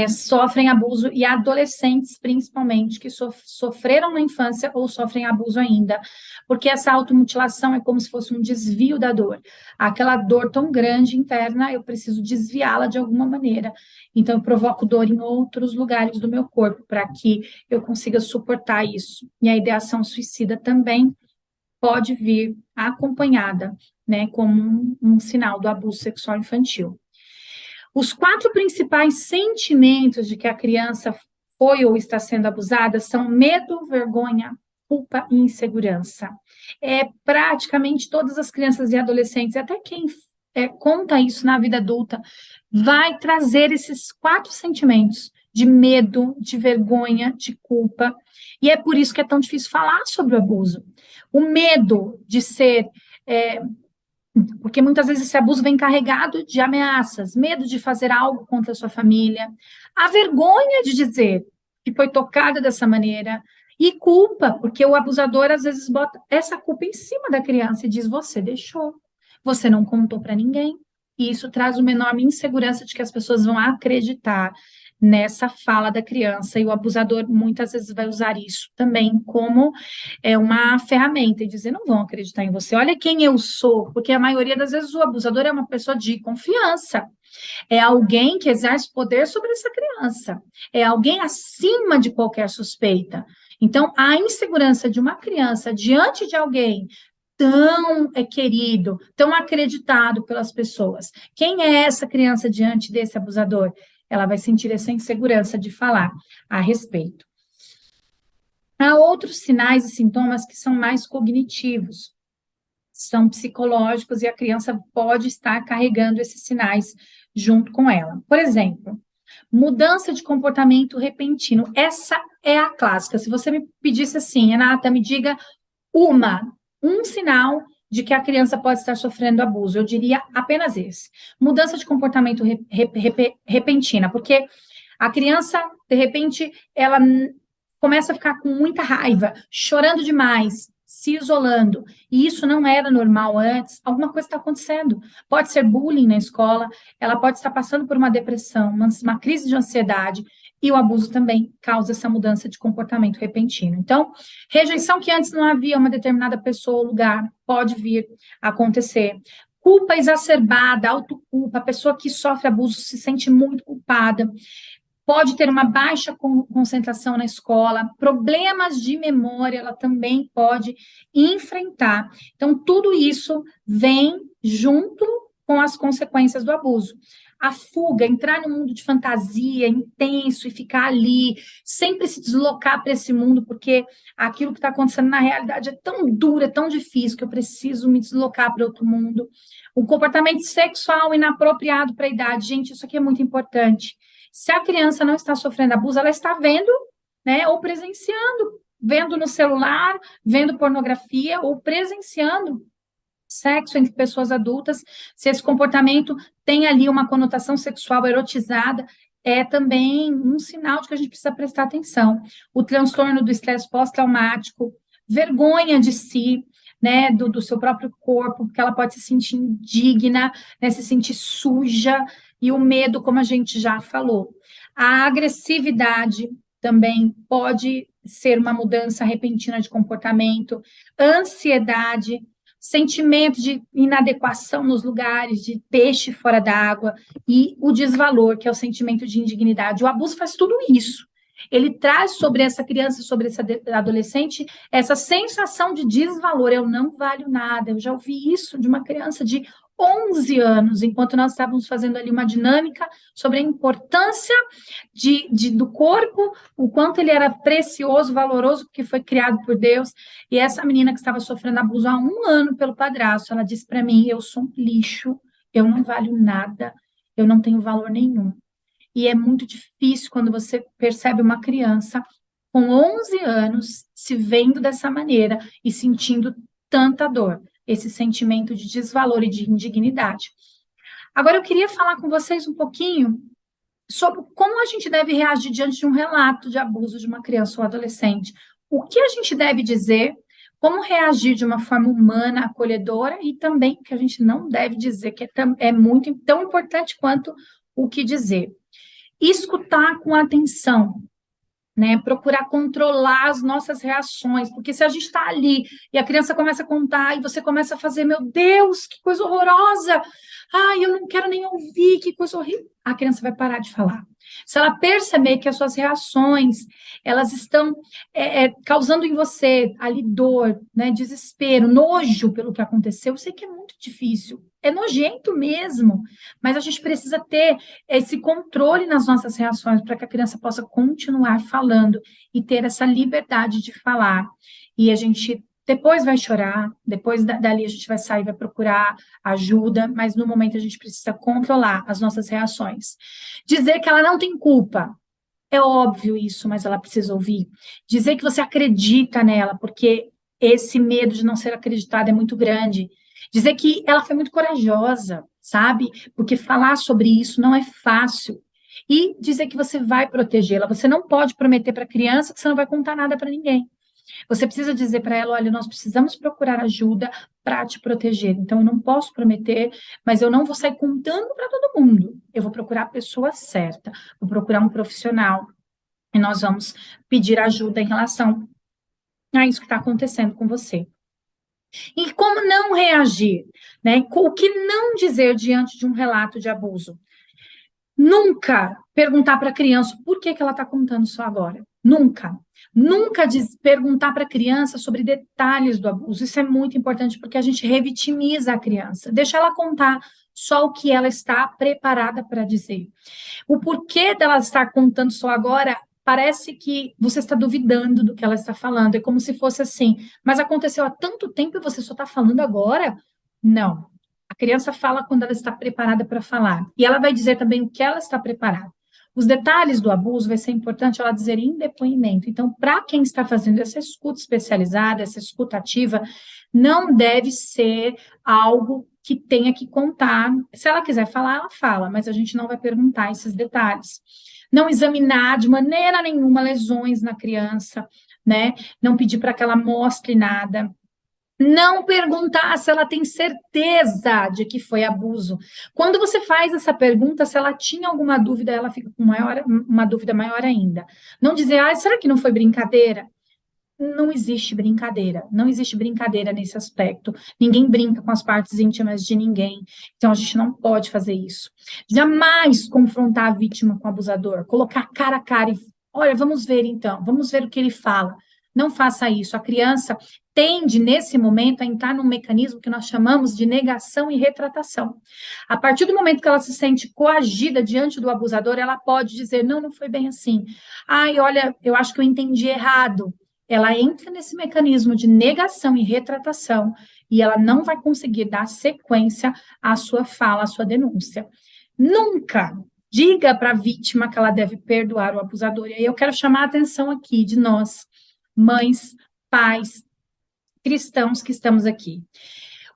sofrem abuso, e adolescentes, principalmente, que sofreram na infância ou sofrem abuso ainda, porque essa automutilação é como se fosse um desvio da dor. Aquela dor tão grande interna, eu preciso desviá-la de alguma maneira. Então, eu provoco dor em outros lugares do meu corpo, para que eu consiga suportar isso. E a ideação suicida também pode vir acompanhada, né, como um sinal do abuso sexual infantil. Os 4 principais sentimentos de que a criança foi ou está sendo abusada são medo, vergonha, culpa e insegurança. Praticamente todas as crianças e adolescentes, até quem conta isso na vida adulta, vai trazer esses 4 sentimentos de medo, de vergonha, de culpa. E é por isso que é tão difícil falar sobre o abuso. O medo de ser porque muitas vezes esse abuso vem carregado de ameaças, medo de fazer algo contra a sua família, a vergonha de dizer que foi tocada dessa maneira, e culpa, porque o abusador às vezes bota essa culpa em cima da criança e diz: você deixou, você não contou para ninguém. E isso traz uma enorme insegurança de que as pessoas vão acreditar nessa fala da criança, e o abusador muitas vezes vai usar isso também como uma ferramenta e dizer: não vão acreditar em você, olha quem eu sou, porque a maioria das vezes o abusador é uma pessoa de confiança, é alguém que exerce poder sobre essa criança, é alguém acima de qualquer suspeita. Então, a insegurança de uma criança diante de alguém tão querido, tão acreditado pelas pessoas. Quem é essa criança diante desse abusador? Ela vai sentir essa insegurança de falar a respeito. Há outros sinais e sintomas que são mais cognitivos, são psicológicos, e a criança pode estar carregando esses sinais junto com ela. Por exemplo, mudança de comportamento repentino. Essa é a clássica. Se você me pedisse assim: Renata, me diga um sinal de que a criança pode estar sofrendo abuso, eu diria apenas esse: mudança de comportamento repentina, porque a criança, de repente, ela começa a ficar com muita raiva, chorando demais, se isolando, e isso não era normal antes. Alguma coisa está acontecendo. Pode ser bullying na escola, ela pode estar passando por uma depressão, uma crise de ansiedade, e o abuso também causa essa mudança de comportamento repentino. Então, rejeição que antes não havia uma determinada pessoa ou lugar, pode vir a acontecer. Culpa exacerbada, autoculpa, a pessoa que sofre abuso se sente muito culpada, pode ter uma baixa concentração na escola, problemas de memória ela também pode enfrentar. Então, tudo isso vem junto com as consequências do abuso. A fuga, entrar num mundo de fantasia intenso e ficar ali, sempre se deslocar para esse mundo, porque aquilo que está acontecendo na realidade é tão duro, é tão difícil, que eu preciso me deslocar para outro mundo. O comportamento sexual inapropriado para a idade. Gente, isso aqui é muito importante. Se a criança não está sofrendo abuso, ela está vendo, né, ou presenciando, vendo no celular, vendo pornografia, ou presenciando sexo entre pessoas adultas. Se esse comportamento tem ali uma conotação sexual erotizada, é também um sinal de que a gente precisa prestar atenção. O transtorno do estresse pós-traumático, vergonha de si, né, do seu próprio corpo, porque ela pode se sentir indigna, né, se sentir suja, e o medo, como a gente já falou. A agressividade também pode ser uma mudança repentina de comportamento, ansiedade, sentimento de inadequação nos lugares, de peixe fora d'água, e o desvalor, que é o sentimento de indignidade. O abuso faz tudo isso. Ele traz sobre essa criança, sobre esse adolescente, essa sensação de desvalor. Eu não valho nada. Eu já ouvi isso de uma criança de 11 anos, enquanto nós estávamos fazendo ali uma dinâmica sobre a importância do corpo, o quanto ele era precioso, valoroso, porque foi criado por Deus. E essa menina que estava sofrendo abuso há 1 ano pelo padrasto, ela disse para mim: eu sou um lixo, eu não valho nada, eu não tenho valor nenhum. E é muito difícil quando você percebe uma criança com 11 anos se vendo dessa maneira e sentindo tanta dor, esse sentimento de desvalor e de indignidade. Agora, eu queria falar com vocês um pouquinho sobre como a gente deve reagir diante de um relato de abuso de uma criança ou adolescente. O que a gente deve dizer, como reagir de uma forma humana, acolhedora, e também o que a gente não deve dizer, que é muito tão importante quanto o que dizer. Escutar com atenção, né? Procurar controlar as nossas reações, porque se a gente está ali e a criança começa a contar e você começa a fazer: meu Deus, que coisa horrorosa, ai, eu não quero nem ouvir, que coisa horrível, a criança vai parar de falar. Se ela perceber que as suas reações, elas estão causando em você ali dor, né, desespero, nojo pelo que aconteceu, eu sei que é muito difícil, é nojento mesmo, mas a gente precisa ter esse controle nas nossas reações para que a criança possa continuar falando e ter essa liberdade de falar. E a gente depois vai chorar, depois dali a gente vai sair, vai procurar ajuda, mas no momento a gente precisa controlar as nossas reações. Dizer que ela não tem culpa. É óbvio isso, mas ela precisa ouvir. Dizer que você acredita nela, porque esse medo de não ser acreditada é muito grande. Dizer que ela foi muito corajosa, sabe? Porque falar sobre isso não é fácil. E dizer que você vai protegê-la. Você não pode prometer para a criança que você não vai contar nada para ninguém. Você precisa dizer para ela: olha, nós precisamos procurar ajuda para te proteger. Então, eu não posso prometer, mas eu não vou sair contando para todo mundo. Eu vou procurar a pessoa certa, vou procurar um profissional e nós vamos pedir ajuda em relação a isso que está acontecendo com você. E como não reagir, né? O que não dizer diante de um relato de abuso? Nunca perguntar para a criança por que ela está contando só agora. Nunca. Nunca perguntar para a criança sobre detalhes do abuso. Isso é muito importante porque a gente revitimiza a criança. Deixa ela contar só o que ela está preparada para dizer. O porquê dela estar contando só agora parece que você está duvidando do que ela está falando. É como se fosse assim, mas aconteceu há tanto tempo e você só está falando agora? Não. A criança fala quando ela está preparada para falar. E ela vai dizer também o que ela está preparada. Os detalhes do abuso vai ser importante ela dizer em depoimento. Então, para quem está fazendo essa escuta especializada, essa escuta ativa, não deve ser algo que tenha que contar. Se ela quiser falar, ela fala, mas a gente não vai perguntar esses detalhes. Não examinar de maneira nenhuma lesões na criança, né? Não pedir para que ela mostre nada. Não perguntar se ela tem certeza de que foi abuso. Quando você faz essa pergunta, se ela tinha alguma dúvida, ela fica com uma dúvida maior ainda. Não dizer, será que não foi brincadeira? Não existe brincadeira, não existe brincadeira nesse aspecto. Ninguém brinca com as partes íntimas de ninguém. Então, a gente não pode fazer isso. Jamais confrontar a vítima com o abusador, colocar cara a cara e, olha, vamos ver então, vamos ver o que ele fala. Não faça isso. A criança tende, nesse momento, a entrar num mecanismo que nós chamamos de negação e retratação. A partir do momento que ela se sente coagida diante do abusador, ela pode dizer, não, não foi bem assim. Ai, olha, eu acho que eu entendi errado. Ela entra nesse mecanismo de negação e retratação e ela não vai conseguir dar sequência à sua fala, à sua denúncia. Nunca diga para a vítima que ela deve perdoar o abusador. E aí eu quero chamar a atenção aqui de nós, mães, pais, cristãos que estamos aqui.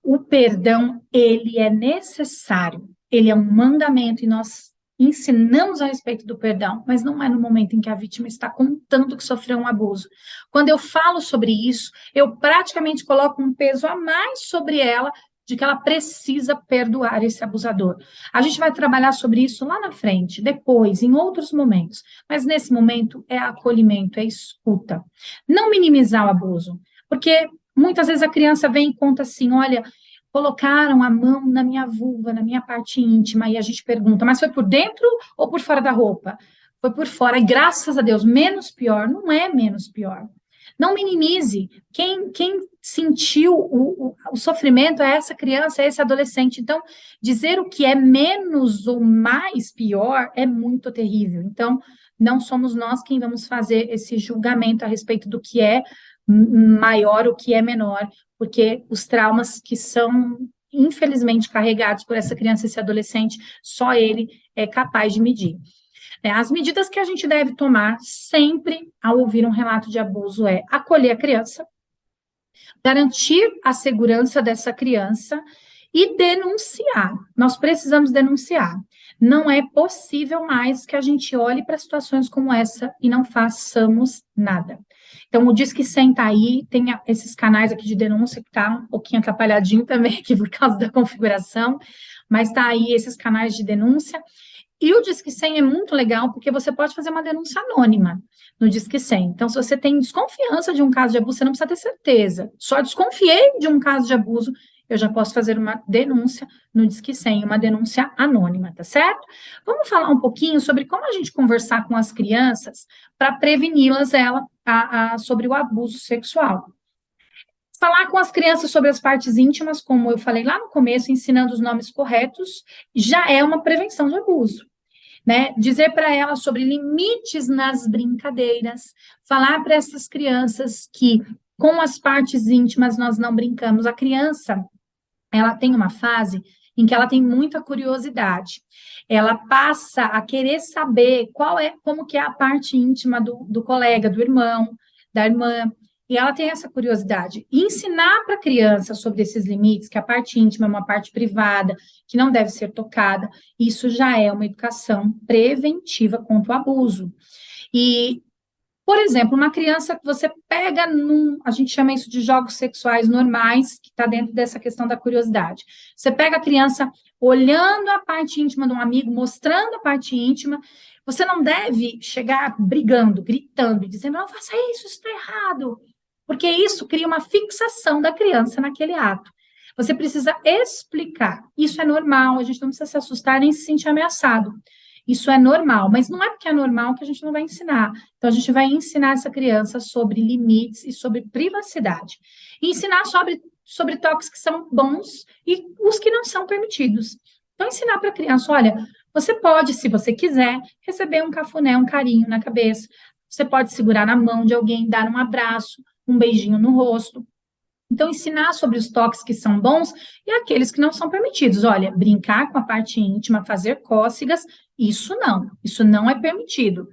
O perdão, ele é necessário, ele é um mandamento e nós ensinamos a respeito do perdão, mas não é no momento em que a vítima está contando que sofreu um abuso. Quando eu falo sobre isso, eu praticamente coloco um peso a mais sobre ela de que ela precisa perdoar esse abusador. A gente vai trabalhar sobre isso lá na frente, depois, em outros momentos, mas nesse momento é acolhimento, é escuta. Não minimizar o abuso, porque muitas vezes a criança vem e conta assim, olha, colocaram a mão na minha vulva, na minha parte íntima, e a gente pergunta, mas foi por dentro ou por fora da roupa? Foi por fora, e graças a Deus, menos pior, não é menos pior. Não minimize. Quem sentiu o sofrimento é essa criança, é esse adolescente. Então, dizer o que é menos ou mais pior é muito terrível. Então, não somos nós quem vamos fazer esse julgamento a respeito do que é maior, o que é menor, porque os traumas que são, infelizmente, carregados por essa criança, esse adolescente, só ele é capaz de medir. As medidas que a gente deve tomar sempre ao ouvir um relato de abuso é acolher a criança, garantir a segurança dessa criança e denunciar. Nós precisamos denunciar. Não é possível mais que a gente olhe para situações como essa e não façamos nada. Então, o Disque 100 tá aí, tem esses canais aqui de denúncia que tá um pouquinho atrapalhadinho também aqui por causa da configuração, mas tá aí esses canais de denúncia. E o Disque 100 é muito legal porque você pode fazer uma denúncia anônima no Disque 100. Então, se você tem desconfiança de um caso de abuso, você não precisa ter certeza. Só desconfiei de um caso de abuso, eu já posso fazer uma denúncia no Disque 100, uma denúncia anônima, tá certo? Vamos falar um pouquinho sobre como a gente conversar com as crianças para preveni-las sobre o abuso sexual. Falar com as crianças sobre as partes íntimas, como eu falei lá no começo, ensinando os nomes corretos, já é uma prevenção de abuso. Né? Dizer para elas sobre limites nas brincadeiras, falar para essas crianças que com as partes íntimas nós não brincamos. A criança, ela tem uma fase em que ela tem muita curiosidade. Ela passa a querer saber como que é a parte íntima do colega, do irmão, da irmã, e ela tem essa curiosidade. E ensinar para a criança sobre esses limites, que a parte íntima é uma parte privada, que não deve ser tocada, isso já é uma educação preventiva contra o abuso. E, por exemplo, uma criança que você pega a gente chama isso de jogos sexuais normais, que está dentro dessa questão da curiosidade. Você pega a criança olhando a parte íntima de um amigo, mostrando a parte íntima, você não deve chegar brigando, gritando, e dizendo, não faça isso está errado, porque isso cria uma fixação da criança naquele ato. Você precisa explicar. Isso é normal, a gente não precisa se assustar nem se sentir ameaçado. Isso é normal, mas não é porque é normal que a gente não vai ensinar. Então, a gente vai ensinar essa criança sobre limites e sobre privacidade. E ensinar sobre toques que são bons e os que não são permitidos. Então, ensinar para a criança, olha, você pode, se você quiser, receber um cafuné, um carinho na cabeça. Você pode segurar na mão de alguém, dar um abraço, um beijinho no rosto. Então, ensinar sobre os toques que são bons e aqueles que não são permitidos. Olha, brincar com a parte íntima, fazer cócegas, isso não é permitido.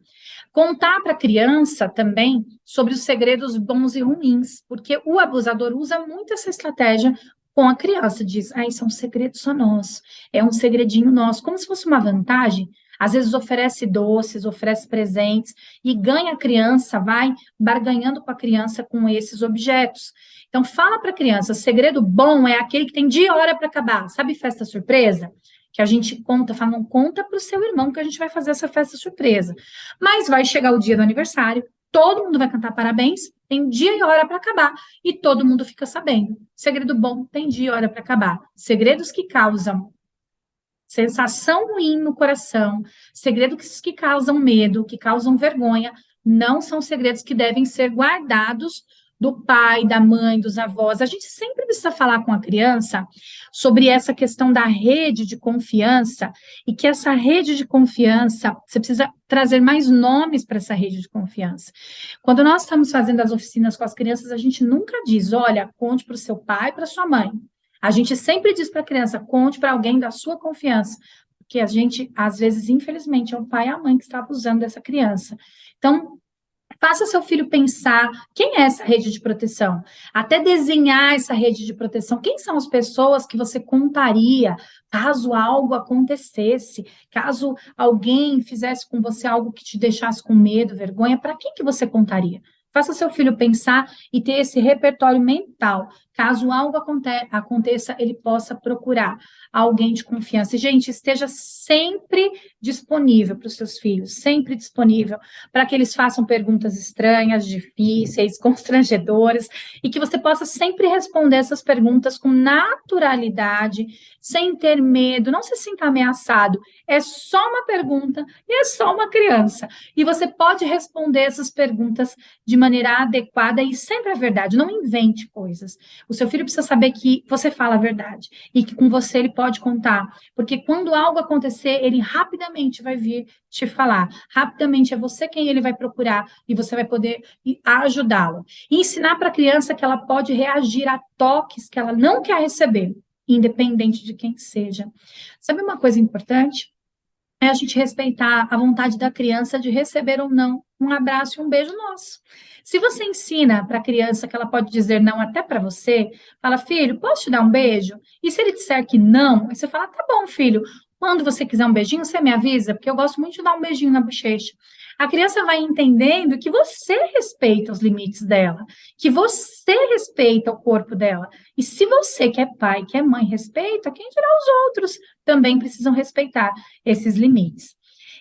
Contar para a criança também sobre os segredos bons e ruins, porque o abusador usa muito essa estratégia com a criança, diz, isso é um segredo só nosso, é um segredinho nosso, como se fosse uma vantagem. Às vezes oferece doces, oferece presentes e ganha a criança, vai barganhando com a criança com esses objetos. Então, fala para a criança, segredo bom é aquele que tem dia e hora para acabar. Sabe festa surpresa? Que a gente conta, fala, não conta para o seu irmão que a gente vai fazer essa festa surpresa. Mas vai chegar o dia do aniversário, todo mundo vai cantar parabéns, tem dia e hora para acabar, e todo mundo fica sabendo. Segredo bom tem dia e hora para acabar. Segredos que causam sensação ruim no coração, segredos que causam medo, que causam vergonha, não são segredos que devem ser guardados do pai, da mãe, dos avós. A gente sempre precisa falar com a criança sobre essa questão da rede de confiança e que essa rede de confiança, você precisa trazer mais nomes para essa rede de confiança. Quando nós estamos fazendo as oficinas com as crianças, a gente nunca diz, olha, conte para o seu pai, para sua mãe. A gente sempre diz para a criança, conte para alguém da sua confiança, porque a gente, às vezes, infelizmente, é o pai e a mãe que está abusando dessa criança. Então, faça seu filho pensar quem é essa rede de proteção, até desenhar essa rede de proteção. Quem são as pessoas que você contaria caso algo acontecesse, caso alguém fizesse com você algo que te deixasse com medo, vergonha, para quem que você contaria? Faça seu filho pensar e ter esse repertório mental. Caso algo aconteça, ele possa procurar alguém de confiança. E, gente, esteja sempre disponível para os seus filhos, sempre disponível para que eles façam perguntas estranhas, difíceis, constrangedoras, e que você possa sempre responder essas perguntas com naturalidade, sem ter medo, não se sinta ameaçado. É só uma pergunta e é só uma criança. E você pode responder essas perguntas de maneira adequada e sempre a verdade, não invente coisas. O seu filho precisa saber que você fala a verdade e que com você ele pode contar, porque quando algo acontecer, ele rapidamente vai vir te falar, rapidamente é você quem ele vai procurar e você vai poder ajudá-lo. E ensinar para a criança que ela pode reagir a toques que ela não quer receber, independente de quem seja. Sabe uma coisa importante? É a gente respeitar a vontade da criança de receber ou não um abraço e um beijo nosso. Se você ensina para a criança que ela pode dizer não até para você, fala, filho, posso te dar um beijo? E se ele disser que não, aí você fala, tá bom, filho, quando você quiser um beijinho, você me avisa, porque eu gosto muito de dar um beijinho na bochecha. A criança vai entendendo que você respeita os limites dela, que você respeita o corpo dela. E se você, que é pai, que é mãe, respeita, quem dirá os outros também precisam respeitar esses limites.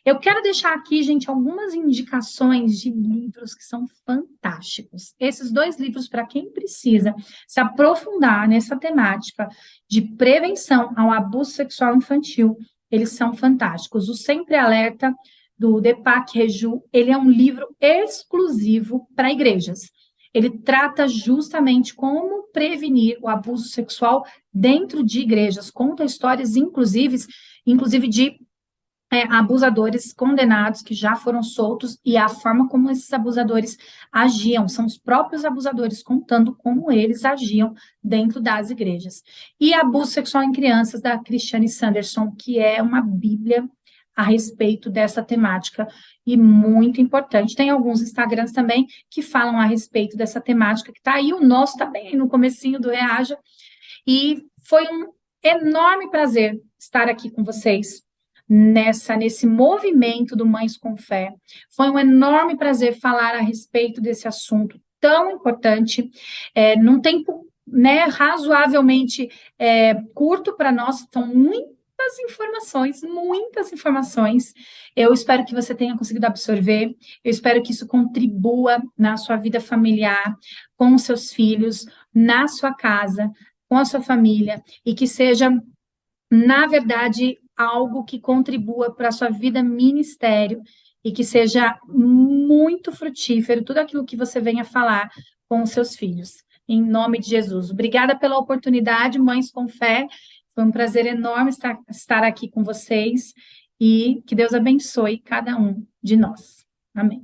Eu quero deixar aqui, gente, algumas indicações de livros que são fantásticos. Esses 2 livros, para quem precisa se aprofundar nessa temática de prevenção ao abuso sexual infantil, eles são fantásticos. O Sempre Alerta, do Deepak Reju, ele é um livro exclusivo para igrejas. Ele trata justamente como prevenir o abuso sexual dentro de igrejas, conta histórias, inclusive de abusadores condenados que já foram soltos e a forma como esses abusadores agiam, são os próprios abusadores contando como eles agiam dentro das igrejas. E abuso sexual em crianças, da Christiane Sanderson, que é uma bíblia a respeito dessa temática e muito importante. Tem alguns Instagrams também que falam a respeito dessa temática, que está aí, o nosso está bem aí no comecinho do Reaja, e foi um enorme prazer estar aqui com vocês nesse movimento do Mães com Fé. Foi um enorme prazer falar a respeito desse assunto tão importante, num tempo, né, razoavelmente curto para nós, são muitas informações. Eu espero que você tenha conseguido absorver, eu espero que isso contribua na sua vida familiar, com os seus filhos, na sua casa, com a sua família, e que seja, na verdade, algo que contribua para a sua vida ministério e que seja muito frutífero, tudo aquilo que você venha falar com os seus filhos. Em nome de Jesus. Obrigada pela oportunidade, Mães com Fé. Foi um prazer enorme estar aqui com vocês e que Deus abençoe cada um de nós. Amém.